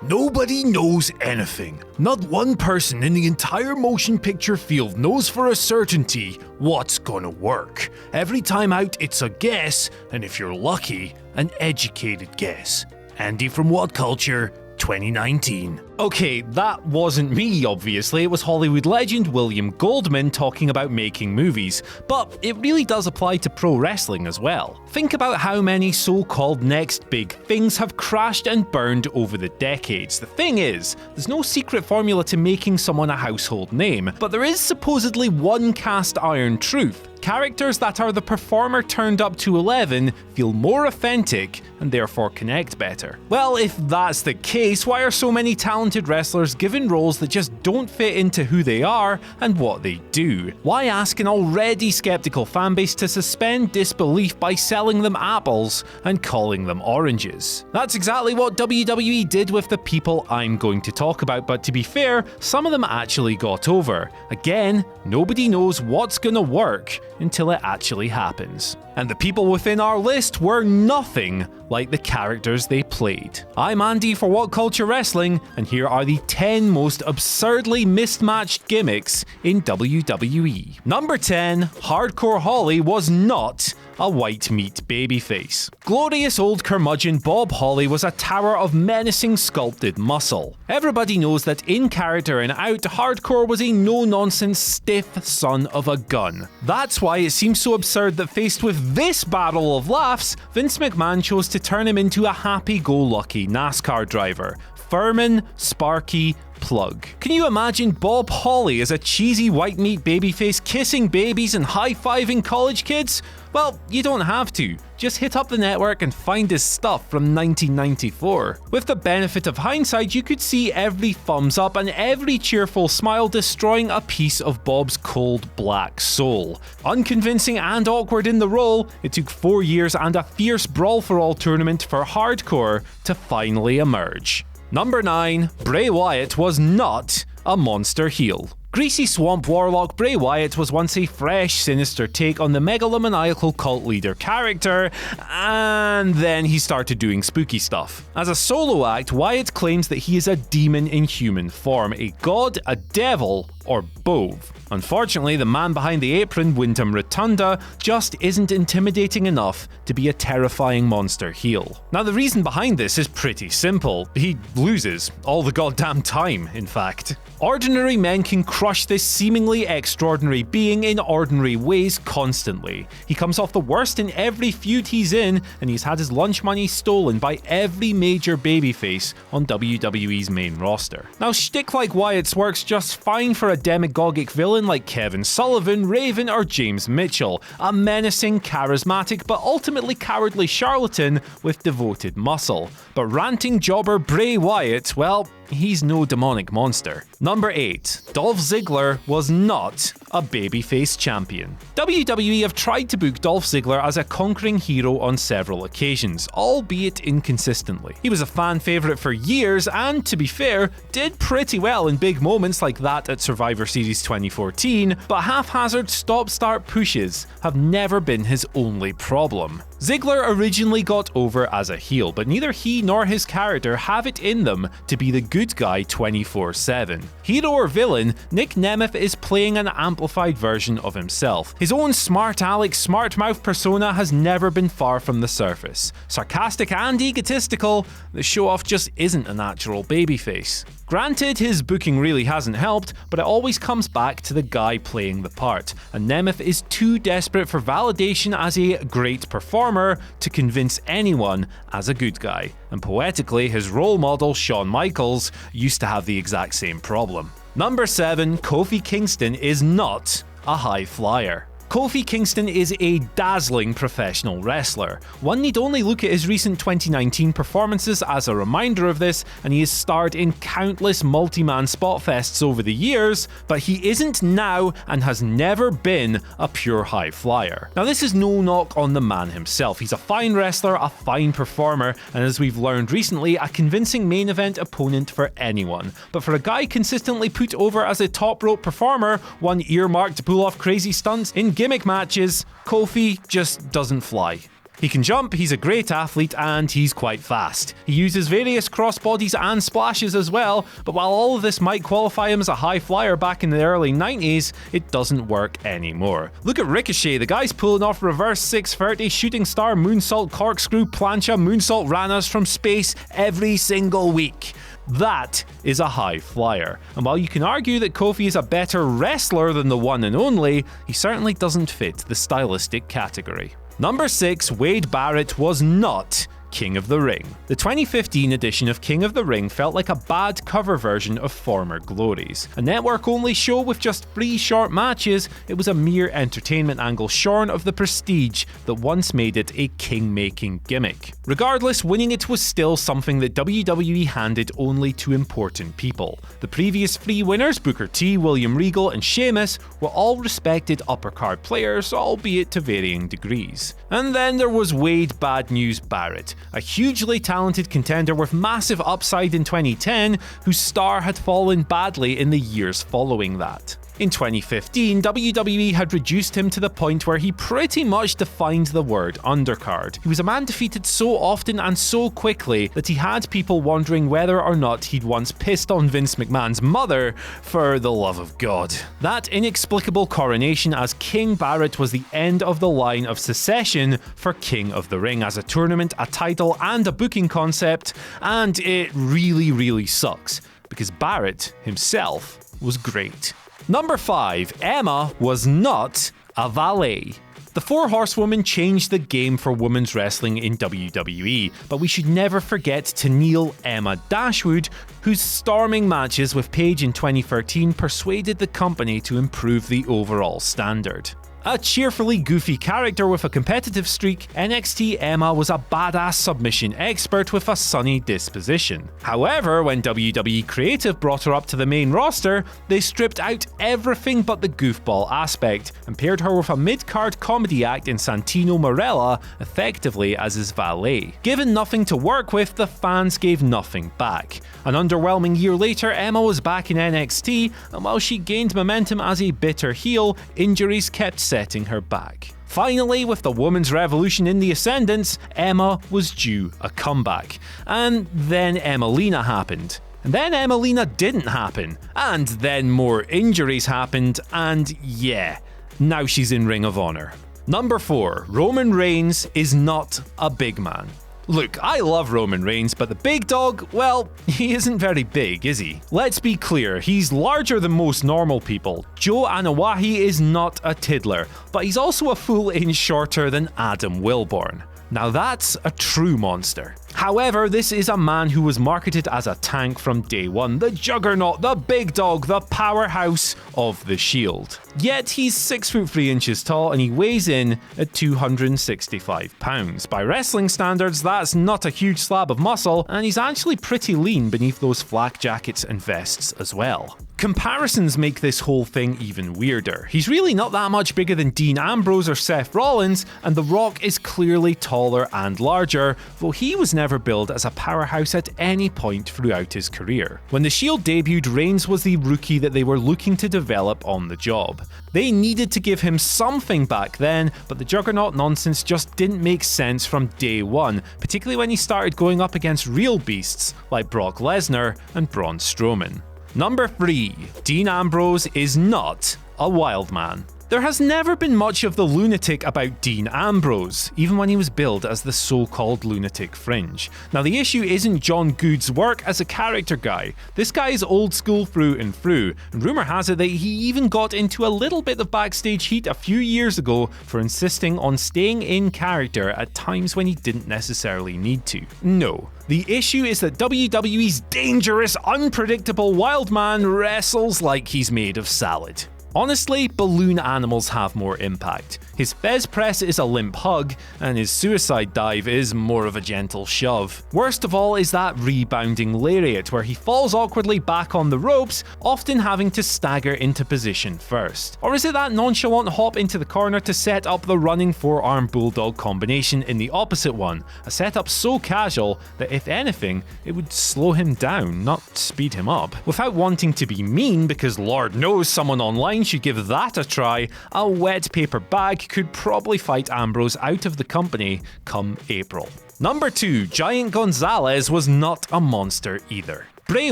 Nobody knows anything. Not one person in the entire motion picture field knows for a certainty what's gonna work. Every time out, it's a guess, and if you're lucky, an educated guess. Andy from WhatCulture, 2019. Okay, that wasn't me, obviously. It was Hollywood legend William Goldman talking about making movies, but it really does apply to pro wrestling as well. Think about how many so-called next big things have crashed and burned over the decades. The thing is, there's no secret formula to making someone a household name, but there is supposedly one cast iron truth. Characters that are the performer turned up to 11 feel more authentic and therefore connect better. Well, if that's the case, why are so many talented wrestlers given roles that just don't fit into who they are and what they do? Why ask an already skeptical fanbase to suspend disbelief by selling them apples and calling them oranges? That's exactly what WWE did with the people I'm going to talk about, but to be fair, some of them actually got over. Again, nobody knows what's gonna work until it actually happens. And the people within our list were nothing like the characters they played. I'm Andy for WhatCulture Wrestling, and here are the 10 most absurdly mismatched gimmicks in WWE. Number 10, Hardcore Holly was not a white meat babyface. Glorious old curmudgeon Bob Holly was a tower of menacing sculpted muscle. Everybody knows that in character and out, Hardcore was a no-nonsense, stiff son of a gun. That's why it seems so absurd that faced with this barrel of laughs, Vince McMahon chose to turn him into a happy-go-lucky NASCAR driver. Furman, Sparky, Plug. Can you imagine Bob Holly as a cheesy white meat babyface kissing babies and high-fiving college kids? Well, you don't have to. Just hit up the network and find his stuff from 1994. With the benefit of hindsight, you could see every thumbs up and every cheerful smile destroying a piece of Bob's cold black soul. Unconvincing and awkward in the role, it took 4 years and a fierce Brawl for All tournament for Hardcore to finally emerge. Number 9, Bray Wyatt was not a monster heel. Greasy swamp warlock Bray Wyatt was once a fresh, sinister take on the megalomaniacal cult leader character, and then he started doing spooky stuff. As a solo act, Wyatt claims that he is a demon in human form, a god, a devil, or both. Unfortunately, the man behind the apron, Wyndham Rotunda, just isn't intimidating enough to be a terrifying monster heel. Now, the reason behind this is pretty simple. He loses all the goddamn time, in fact. Ordinary men can crush this seemingly extraordinary being in ordinary ways constantly. He comes off the worst in every feud he's in, and he's had his lunch money stolen by every major babyface on WWE's main roster. Now, shtick like Wyatt's works just fine for a demagogic villain like Kevin Sullivan, Raven, or James Mitchell, a menacing, charismatic, but ultimately cowardly charlatan with devoted muscle. But ranting jobber Bray Wyatt, well, he's no demonic monster. Number 8, Dolph Ziggler was not a babyface champion. WWE have tried to book Dolph Ziggler as a conquering hero on several occasions, albeit inconsistently. He was a fan favourite for years and, to be fair, did pretty well in big moments like that at Survivor Series 2014, but haphazard stop-start pushes have never been his only problem. Ziggler originally got over as a heel, but neither he nor his character have it in them to be the good guy 24/7. Hero or villain, Nick Nemeth is playing an amplified version of himself. His own smart aleck, smart mouth persona has never been far from the surface. Sarcastic and egotistical, the show-off just isn't a natural babyface. Granted, his booking really hasn't helped, but it always comes back to the guy playing the part, and Nemeth is too desperate for validation as a great performer to convince anyone as a good guy. And poetically, his role model, Shawn Michaels, used to have the exact same problem. Number 7, Kofi Kingston is not a high flyer. Kofi Kingston is a dazzling professional wrestler. One need only look at his recent 2019 performances as a reminder of this, and he has starred in countless multi-man spot fests over the years, but he isn't now and has never been a pure high flyer. Now, this is no knock on the man himself. He's a fine wrestler, a fine performer, and as we've learned recently, a convincing main event opponent for anyone. But for a guy consistently put over as a top rope performer, one earmarked to pull off crazy stunts in gimmick matches, Kofi just doesn't fly. He can jump, he's a great athlete, and he's quite fast. He uses various crossbodies and splashes as well, but while all of this might qualify him as a high flyer back in the early 90s, it doesn't work anymore. Look at Ricochet, the guy's pulling off reverse 630, shooting star, moonsault, corkscrew, plancha, moonsault ranas from space every single week. That is a high flyer. And while you can argue that Kofi is a better wrestler than the one and only, he certainly doesn't fit the stylistic category. Number 6, Wade Barrett was not King of the Ring. The 2015 edition of King of the Ring felt like a bad cover version of former glories. A network-only show with just 3 short matches, it was a mere entertainment angle shorn of the prestige that once made it a king-making gimmick. Regardless, winning it was still something that WWE handed only to important people. The previous 3 winners, Booker T, William Regal, and Sheamus, were all respected uppercard players, albeit to varying degrees. And then there was Wade Bad News Barrett, a hugely talented contender with massive upside in 2010, whose star had fallen badly in the years following that. In 2015, WWE had reduced him to the point where he pretty much defined the word undercard. He was a man defeated so often and so quickly that he had people wondering whether or not he'd once pissed on Vince McMahon's mother, for the love of God. That inexplicable coronation as King Barrett was the end of the line of succession for King of the Ring as a tournament, a title, and a booking concept, and it really sucks, because Barrett himself was great. Number 5, Emma was not a valet. The 4 Horsewomen changed the game for women's wrestling in WWE, but we should never forget to kneel Emma Dashwood, whose storming matches with Paige in 2013 persuaded the company to improve the overall standard. A cheerfully goofy character with a competitive streak, NXT Emma was a badass submission expert with a sunny disposition. However, when WWE Creative brought her up to the main roster, they stripped out everything but the goofball aspect and paired her with a mid-card comedy act in Santino Marella, effectively as his valet. Given nothing to work with, the fans gave nothing back. An underwhelming year later, Emma was back in NXT, and while she gained momentum as a bitter heel, injuries kept setting her back. Finally, with the women's revolution in the ascendance, Emma was due a comeback. And then Emmalina happened. And then Emmalina didn't happen. And then more injuries happened, and yeah, now she's in Ring of Honor. Number 4, Roman Reigns is not a big man. Look, I love Roman Reigns, but the big dog, well, he isn't very big, is he? Let's be clear, he's larger than most normal people. Joe Anawahi is not a tiddler, but he's also a full inch shorter than Adam Wilborn. Now that's a true monster. However, this is a man who was marketed as a tank from day one, the juggernaut, the big dog, the powerhouse of the Shield. Yet he's 6 foot 3 inches tall and he weighs in at 265 pounds. By wrestling standards, that's not a huge slab of muscle, and he's actually pretty lean beneath those flak jackets and vests as well. Comparisons make this whole thing even weirder. He's really not that much bigger than Dean Ambrose or Seth Rollins, and The Rock is clearly taller and larger, though he was never billed as a powerhouse at any point throughout his career. When the Shield debuted, Reigns was the rookie that they were looking to develop on the job. They needed to give him something back then, but the juggernaut nonsense just didn't make sense from day one, particularly when he started going up against real beasts like Brock Lesnar and Braun Strowman. Number 3, Dean Ambrose is not a wild man. There has never been much of the lunatic about Dean Ambrose, even when he was billed as the so-called lunatic fringe. Now the issue isn't John Good's work as a character guy. This guy is old school through and through, and rumour has it that he even got into a little bit of backstage heat a few years ago for insisting on staying in character at times when he didn't necessarily need to. No. The issue is that WWE's dangerous, unpredictable wild man wrestles like he's made of salad. Honestly, balloon animals have more impact. His Fez press is a limp hug, and his suicide dive is more of a gentle shove. Worst of all is that rebounding lariat, where he falls awkwardly back on the ropes, often having to stagger into position first. Or is it that nonchalant hop into the corner to set up the running forearm bulldog combination in the opposite one, a setup so casual that if anything, it would slow him down, not speed him up. Without wanting to be mean, because Lord knows someone online should give that a try, a wet paper bag could probably fight Ambrose out of the company come April. Number 2, Giant Gonzales was not a monster either. Bray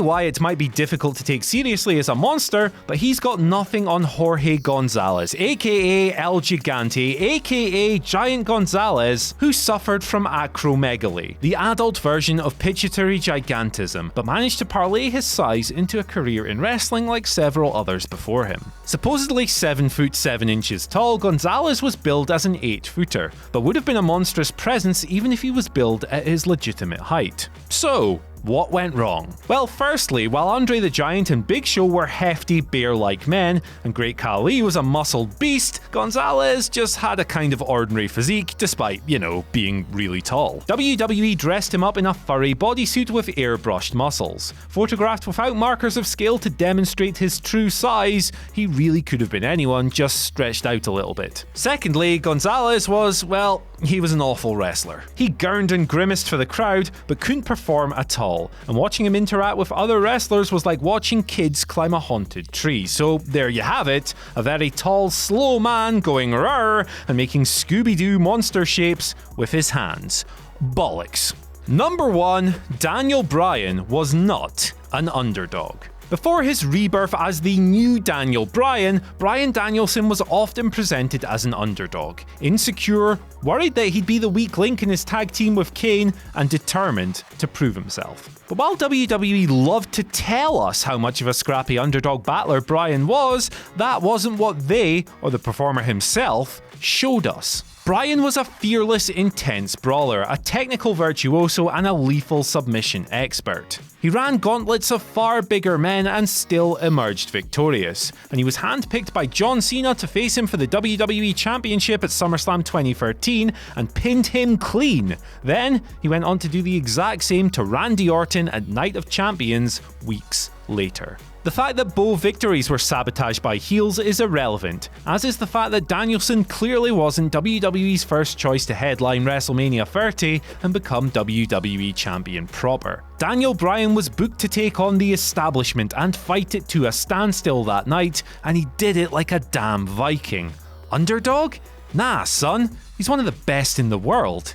Wyatt might be difficult to take seriously as a monster, but he's got nothing on Jorge Gonzales, aka El Gigante, aka Giant Gonzales, who suffered from acromegaly, the adult version of pituitary gigantism, but managed to parlay his size into a career in wrestling like several others before him. Supposedly 7 foot 7 inches tall, Gonzales was billed as an 8-footer, but would have been a monstrous presence even if he was billed at his legitimate height. So, what went wrong? Well, firstly, while Andre the Giant and Big Show were hefty, bear-like men, and Great Khali was a muscled beast, Gonzales just had a kind of ordinary physique, despite, being really tall. WWE dressed him up in a furry bodysuit with airbrushed muscles. Photographed without markers of scale to demonstrate his true size, he really could have been anyone, just stretched out a little bit. Secondly, Gonzales was, well, he was an awful wrestler. He gurned and grimaced for the crowd, but couldn't perform at all, and watching him interact with other wrestlers was like watching kids climb a haunted tree. So there you have it, a very tall, slow man going "rrr" and making Scooby-Doo monster shapes with his hands. Bollocks. Number 1, Daniel Bryan was not an underdog. Before his rebirth as the new Daniel Bryan, Bryan Danielson was often presented as an underdog, insecure, worried that he'd be the weak link in his tag team with Kane, and determined to prove himself. But while WWE loved to tell us how much of a scrappy underdog battler Bryan was, that wasn't what they, or the performer himself, showed us. Bryan was a fearless, intense brawler, a technical virtuoso, and a lethal submission expert. He ran gauntlets of far bigger men and still emerged victorious, and he was handpicked by John Cena to face him for the WWE Championship at SummerSlam 2013 and pinned him clean. Then, he went on to do the exact same to Randy Orton at Night of Champions weeks later. The fact that both victories were sabotaged by heels is irrelevant, as is the fact that Danielson clearly wasn't WWE's first choice to headline WrestleMania 30 and become WWE Champion proper. Daniel Bryan was booked to take on the establishment and fight it to a standstill that night, and he did it like a damn Viking. Underdog? Nah, son, he's one of the best in the world.